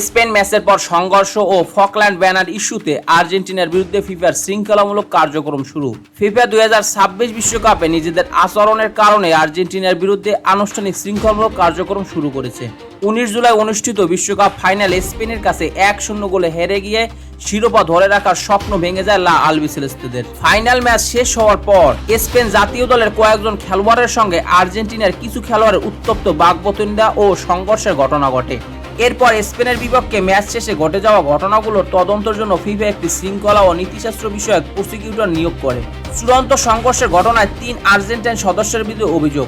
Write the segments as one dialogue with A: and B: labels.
A: Spain ম্যাচের পর সংঘর্ষ ও ফকল্যান্ড ব্যানার ইস্যুতে আর্জেন্টিনার বিরুদ্ধে ফিফার শৃঙ্খলামূলক কার্যক্রম শুরু। ফিফা 2026 বিশ্বকাপে নিজেদের আচরণের কারণে আর্জেন্টিনার বিরুদ্ধে আনুষ্ঠানিক শৃঙ্খলামূলক কার্যক্রম শুরু করেছে। 19 জুলাই অনুষ্ঠিত বিশ্বকাপ ফাইনালে স্পেনের কাছে 1-0 গোলে হেরে গিয়ে শিরোপা ধরে রাখার স্বপ্ন ভেঙে যায় লা আলবিসেলেস্তেদের। ফাইনাল ম্যাচ শেষ হওয়ার পর স্পেন জাতীয় দলের কয়েকজন খেলোয়াড়ের সঙ্গে আর্জেন্টিনার কিছু খেলোয়াড়ের উত্তপ্ত বাকবিতণ্ডা ও সংঘর্ষের ঘটনা ঘটে। এরপর স্পেনের বিপক্ষে ম্যাচ শেষে ঘটে যাওয়া ঘটনাগুলোর তদন্তের জন্য ফিফা একটি শৃঙ্খলা ও নীতিশাস্ত্র বিষয়ক প্রসিকিউটর নিয়োগ করে। চূড়ান্ত সংঘর্ষের ঘটনায় 3 আর্জেন্টাইন সদস্যের বিরুদ্ধে অভিযোগ।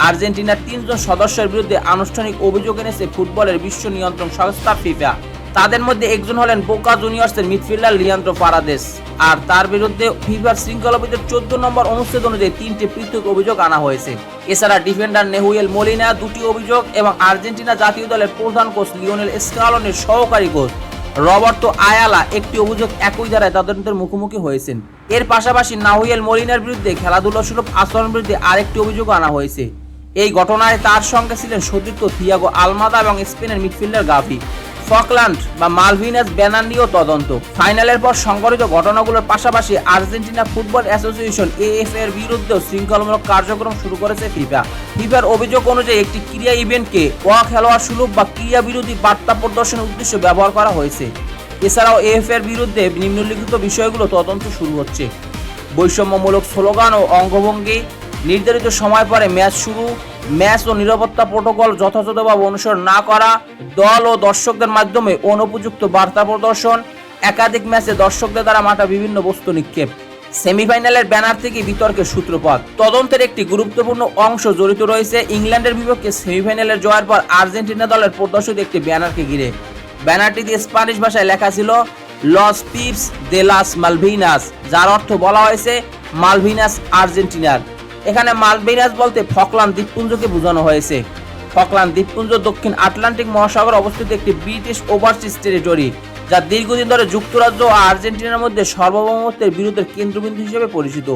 A: আর্জেন্টিনার 3 জন সদস্যের বিরুদ্ধে আনুষ্ঠানিক অভিযোগ এনেছে ফুটবলের বিশ্ব নিয়ন্ত্রণ সংস্থা ফিফা। তাদের মধ্যে একজন হলেন বোকা জুনিয়র্সের মিডফিল্ডার লিয়ান্দ্রো পারাদেস, আর তার বিরুদ্ধে ফিফার শৃঙ্খলাবিদের 14 নম্বর অনুচ্ছেদ অনুযায়ী 3টি পৃথক অভিযোগ আনা হয়েছে। এছাড়া ডিফেন্ডার নেহুয়েল মোলিনা 2টি অভিযোগ এবং আর্জেন্টিনা জাতীয় দলের প্রধান কোচ লিওনেল স্কালোনির সহকারী কোচ রবার্তো আয়ালা একটি অভিযোগ একই ধারায় তদন্তের মুখোমুখি হয়েছেন। এর পাশাপাশি নাহুয়েল মোলিনার বিরুদ্ধে খেলাধুলা সুলভ আচরণের বিরুদ্ধে আরেকটি অভিযোগ আনা হয়েছে। এই ঘটনায় তার সঙ্গে ছিলেন সতীর্থ থিয়াগো আলমাদা এবং স্পেনের মিডফিল্ডার গাভি। ফকল্যান্ড বা মালভিনাস ব্যানার নিয়েও তদন্ত। ফাইনালের পর সংঘটিত ঘটনাগুলোর পাশাপাশি আর্জেন্টিনা ফুটবল অ্যাসোসিয়েশন এএফ এর বিরুদ্ধেও শৃঙ্খলামূলক কার্যক্রম শুরু করেছে ফিফা। ফিফার অভিযোগ অনুযায়ী একটি ক্রীড়া ইভেন্টকে অখেলোয়াড় সুলভ বা ক্রীড়া বিরোধী বার্তা প্রদর্শনের উদ্দেশ্যে ব্যবহার করা হয়েছে। এছাড়াও এএফ এর বিরুদ্ধে নিম্নলিখিত বিষয়গুলো তদন্ত শুরু হচ্ছে: বৈষম্যমূলক স্লোগান ও অঙ্গভঙ্গি, নির্ধারিত সময় পরে ম্যাচ শুরু, ম্যাচ ও নিরাপত্তা প্রোটোকল যথাযথভাবে অনুসরণ না করা, দল ও দর্শকদের মাধ্যমে অনুপযুক্ত বার্তা প্রদর্শন, একাধিক ম্যাচে দর্শকদের দ্বারা মাঠে বিভিন্ন বস্তু নিক্ষেপ। সেমিফাইনালের ব্যানার থেকে বিতর্কের সূত্রপাত। তদন্তের একটি গুরুত্বপূর্ণ অংশ জড়িত রয়েছে ইংল্যান্ডের বিপক্ষে সেমিফাইনালের জয়ের পর আর্জেন্টিনা দলের প্রদর্শিত একটি ব্যানারকে ঘিরে। ব্যানারটিতে স্প্যানিশ ভাষায় লেখা ছিল লস পিপস দে লাস মালভিনাস, যার অর্থ বলা হয়েছে মালভিনাস আর্জেন্টিনার। এখানে মালভিনাস বলতে ফকল্যান্ড দ্বীপপুঞ্জকে বোঝানো হয়েছে। ফকল্যান্ড দ্বীপপুঞ্জ দক্ষিণ আটলান্টিক মহাসাগর অবস্থিত একটি ব্রিটিশ ওভারসিজ টেরিটরি, যা দীর্ঘদিন ধরে যুক্তরাজ্য ও আর্জেন্টিনার মধ্যে সার্বভৌমত্বের বিরুদ্ধে কেন্দ্রবিন্দু হিসেবে পরিচিত।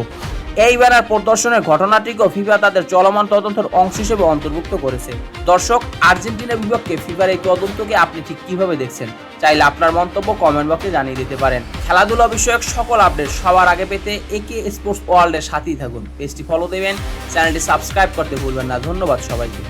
A: এই ব্যানার প্রদর্শনের ঘটনাটিকেও ফিফা তাদের চলমান তদন্তের অংশ হিসেবে অন্তর্ভুক্ত করেছে। দর্শক, আর্জেন্টিনার বিপক্ষে ফিফার এই তদন্তকে আপনি ঠিক কিভাবে দেখছেন? চাইলে আপনার মন্তব্য কমেন্ট বক্সে জানিয়ে দিতে পারেন। খেলাধুলা বিষয়ক সকল আপডেট সবার আগে পেতে একে স্পোর্টস ওয়ার্ল্ডের সাথেই থাকুন। পেজটি ফলো দেবেন, চ্যানেলটি সাবস্ক্রাইব করতে ভুলবেন না। ধন্যবাদ সবাইকে।